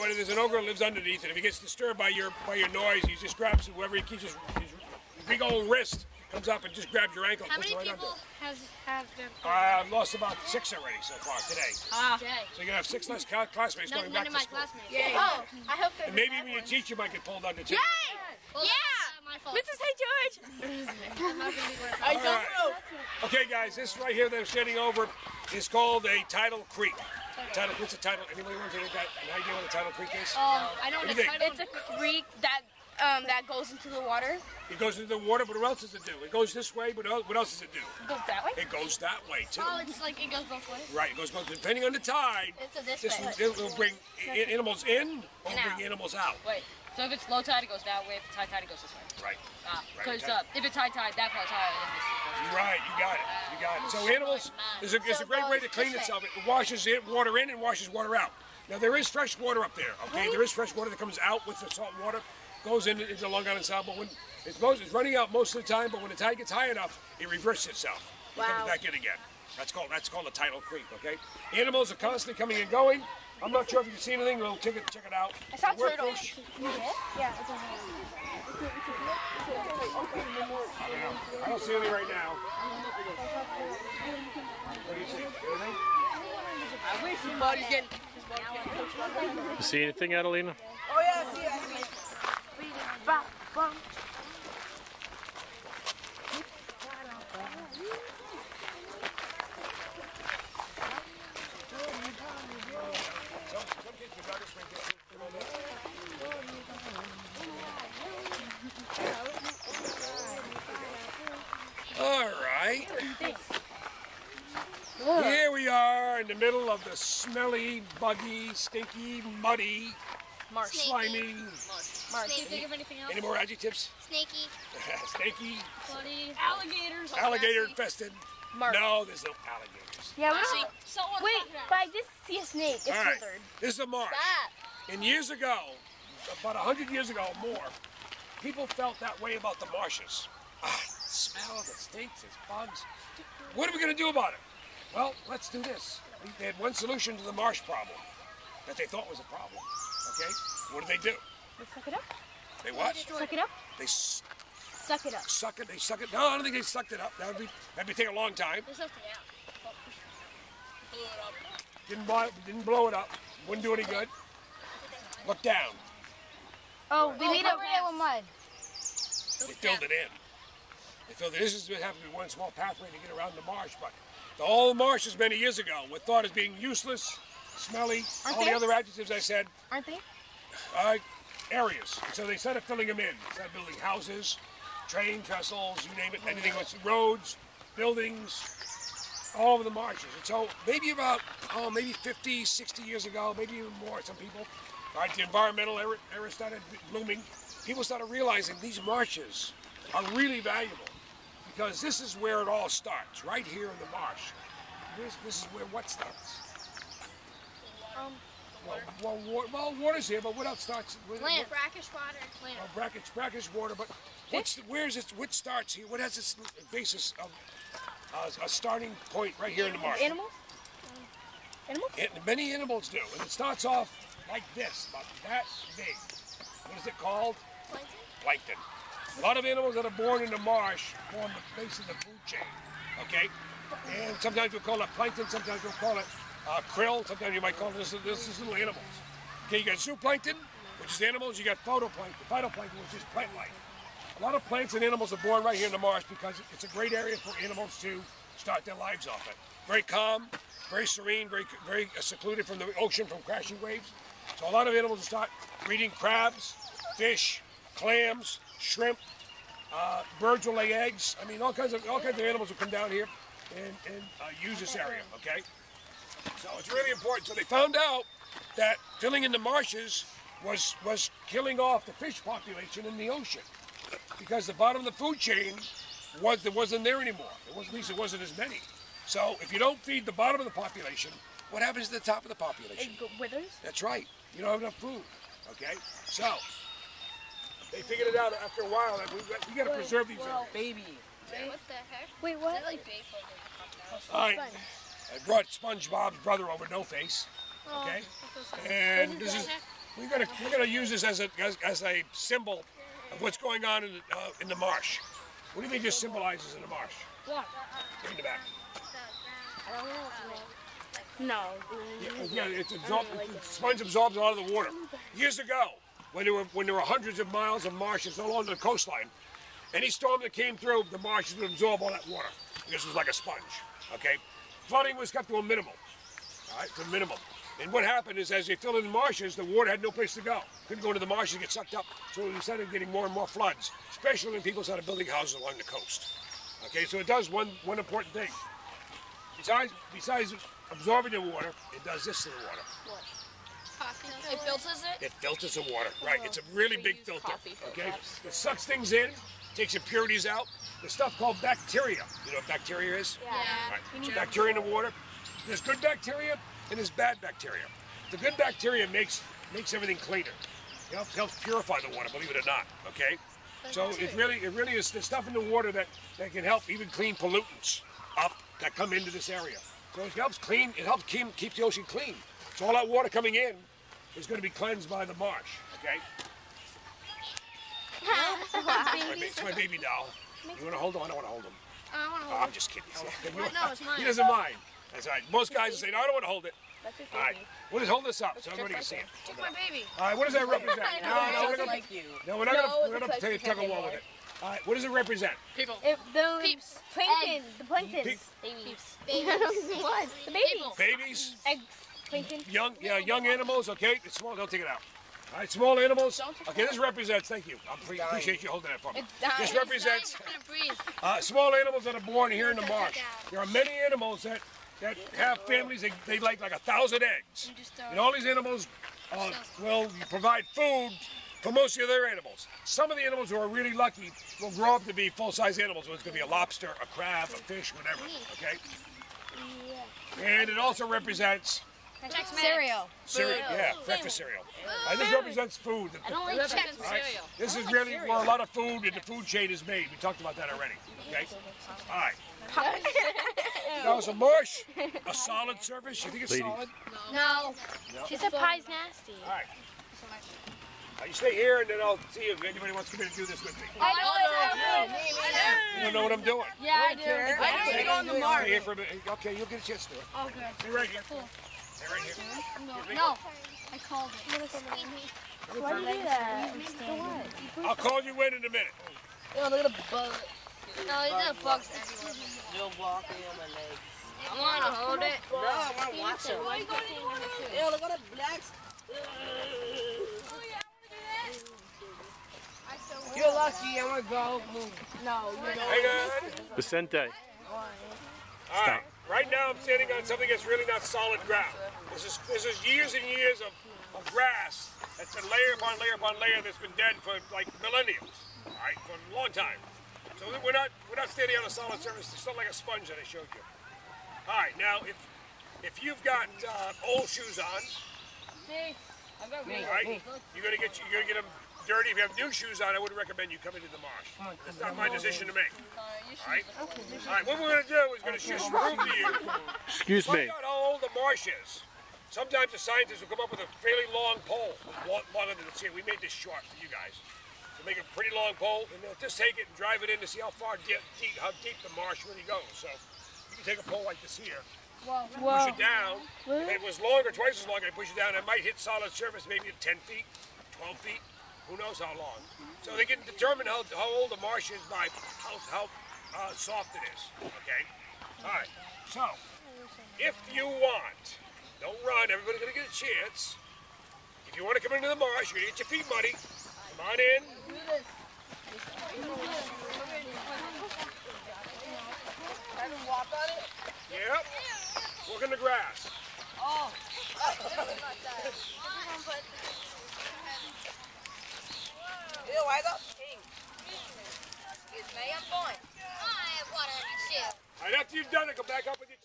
but there's an ogre that lives underneath, and if he gets disturbed by your noise, he just grabs whoever he keeps his big old wrist comes up and just grabs your ankle. How many people have been? I've lost about 6 already so far today. Okay. So you're gonna have 6 less classmates going back to school. None of my classmates. Yay. Oh, I hope they're And maybe even your teacher might get pulled under too. Yay! Well, Yeah! my fault. Mrs. Hey George! I'm not gonna be going I All don't right. know. Okay, guys, this right here that I'm standing over is called a tidal creek. What's a tidal? Anybody want to get an idea what a tidal creek is? I know What what do you a think? tidal. It's a creek that goes into the water. It goes into the water, but what else does it do? It goes this way, but what else does it do? It goes that way. It goes that way too. Oh, it's like it goes both ways. Right, it goes both. Depending on the tide, It's a this way. it will bring animals in or And bring out. animals out. Wait, so if it's low tide, it goes that way. If it's high tide, it goes this way. Right. Because Right. if it's high tide, that part's higher than this. Right, you got it. You got it. So animals, it's a great way to clean itself. It washes water in and washes water out. Now there is fresh water up there. Okay, there is fresh water that comes out with the salt water, goes into Long Island Sound. But when it's running out most of the time, but when the tide gets high enough, it reverses itself. It comes back in again. That's called a tidal creek. Okay, animals are constantly coming and going. I'm not sure if you can see anything. We'll check it out. I saw We're turtles. fish. Yeah, it's I don't see any right now. What do you see? Anything? I wish somebody's getting. You see anything, Adelina? Oh yeah, I see. All right. Here we are in the middle of the smelly, buggy, stinky, muddy, slimy. Can you think of anything else? Any more adjectives? Snaky, Snaky, bloody, alligators. alligator infested. No, there's no alligators. Yeah, Wait, but I did see a snake. It's All right, slithered. this is a marsh. And years ago, about 100 years ago or more, people felt that way about the marshes. It smells, it stinks, it's bugs. What are we going to do about it? Well, let's do this. They had one solution to the marsh problem that they thought was a problem. Okay? What do? They suck it up. They what? Suck it up. They Suck it up. suck it. They suck it. No, I don't think they sucked it up. That'd take a long time. There's something out. Didn't blow it up. Wouldn't do any good. Look down. Oh, they made it with mud. They filled it in. They filled it. This is what happened to one small pathway to get around the marsh, but all the marshes many years ago were thought as being useless, smelly, all the other adjectives I said. Aren't they? Areas. So they started filling them in. They started building houses, train trestles, you name it, anything with roads, buildings, all over the marshes. And so maybe about, maybe 50, 60 years ago, maybe even more, some people, the environmental era started blooming. People started realizing these marshes are really valuable because this is where it all starts, right here in the marsh. This is where what starts? Well, water's here, but what else starts? Land. Brackish water. Land. Brackish water, but what starts here? What has its basis of a starting point right here in the marsh? Animals? Animals? Many animals do, and it starts off like this, about that big. What is it called? Plankton. Plankton. A lot of animals that are born in the marsh form the base of the food chain, okay? And sometimes we'll call it plankton, sometimes we'll call it krill, sometimes you might call it this little animals. Okay, you got zooplankton, which is animals, you got phytoplankton, which is plant life. A lot of plants and animals are born right here in the marsh because it's a great area for animals to start their lives off at. Very calm, very serene, very secluded from the ocean, from crashing waves. So a lot of animals will start breeding crabs, fish, clams, shrimp, birds will lay eggs. I mean, all kinds of animals will come down here and use this area, okay? So it's really important. So they found out that filling in the marshes was killing off the fish population in the ocean because the bottom of the food chain wasn't there anymore. At least it wasn't as many. So if you don't feed the bottom of the population, what happens to the top of the population? It withers? That's right. You don't have enough food, okay? So they figured it out after a while that we got to preserve these areas. Baby. Wait, what the heck? Wait, what? Is that like bait for All right, I brought SpongeBob's brother over, No Face. Okay, and this is we're gonna use this as a symbol of what's going on in the marsh. What do you think this symbolizes in the marsh? What? In the back. No. Yeah, the sponge absorbs a lot of the water. Years ago, when there were hundreds of miles of marshes all along the coastline, any storm that came through, the marshes would absorb all that water because it was like a sponge. Okay, flooding was kept to a minimum. All right, to a minimum. And what happened is, as they filled in the marshes, the water had no place to go. Couldn't go into the marshes and get sucked up. So we started getting more and more floods, especially when people started building houses along the coast. Okay, so it does one important thing. Besides absorbing the water, it does this to the water. It filters it? It filters the water, right? It's a really big filter, okay? It sucks things in, takes impurities out. There's stuff called bacteria. You know what bacteria is? Yeah. Right. Bacteria in the water. There's good bacteria and there's bad bacteria. The good bacteria makes everything cleaner. It helps purify the water, believe it or not, okay? So it really is the stuff in the water that can help even clean pollutants up that come into this area. So it helps keep the ocean clean. So all that water coming in is going to be cleansed by the marsh, okay? It's my baby doll. You want to hold him? I don't want to hold him. I want to Oh, hold I'm just kidding. No, it's mine. He doesn't mind. That's all right. Most guys will say, no, I don't want to hold it. All right. We'll just hold this up so everybody can see it. Take my baby. All right, what does that represent? We're gonna, like you. no, we're not going to tug a war with it. All right, what does it represent? People. The Peeps. plankton. The planktons. Babies. What? The babies. Babies, Eggs. Plankton. young animals, okay? It's small, don't take it out. All right, small animals. Okay, this represents, thank you. I appreciate you holding that for me. This represents small animals that are born here in the marsh. There are many animals that have families, they like 1,000 eggs. And all these animals will provide food for most of the other animals. Some of the animals who are really lucky will grow up to be full-size animals. So it's going to be a lobster, a crab, a fish, whatever, okay? And it also represents Cereal. cereal, yeah, breakfast cereal. This represents food. I don't like Chex. All right? This is really where a lot of food in the food chain is made. We talked about that already, okay? All right. Now, is a marsh a solid surface? You think it's Ladies. solid? No. She said pie's nasty. All right. You stay here, and then I'll see if anybody wants to come in and do this with me. I You don't know what I'm doing. Yeah, I do. I know you're going to Mars. Stay here for a minute. Okay, you'll get a chance to do it. Oh, good. Stay right here. Stay right here. No. I called it. Why do you do that? I'll call you in a minute. Yo, look at the bug. No, he's gonna bug everywhere. Little block on my legs. I want to hold it. No, I want to watch him. Yo, look at the blacks. You're lucky. I want to go. No, you don't. Hang on. Vicente. All right. Right now I'm standing on something that's really not solid ground. This is years and years of grass that's been layer upon layer upon layer that's been dead for like millenniums. All right, for a long time. So we're not standing on a solid surface. It's not like a sponge that I showed you. All right, now if you've got old shoes on, I've got me. all right, you're gonna get them dirty. If you have new shoes on, I wouldn't recommend you come into the marsh. That's not my decision to make. All right. All right. What we're gonna do is gonna just prove to you. Excuse me. Find out how old the marsh is. Sometimes the scientists will come up with a fairly long pole, longer than it's here. We made this short for you guys. To make a pretty long pole, and they'll just take it and drive it in to see how deep the marsh really goes. So you can take a pole like this here, push it down. If it was longer, twice as long, I push it down, it might hit solid surface maybe at 10 feet, 12 feet. Who knows how long? So they can determine how old the marsh is by how soft it is. Okay. All right. So if you want, don't run. Everybody's gonna get a chance. If you want to come into the marsh, you're gonna get your feet muddy. Come on in. Walk on it? Yep. Walk in the grass. Oh. Ew, why the pink? Excuse me, I'm going. I want to shoot. All right, after you've done it, go back up with your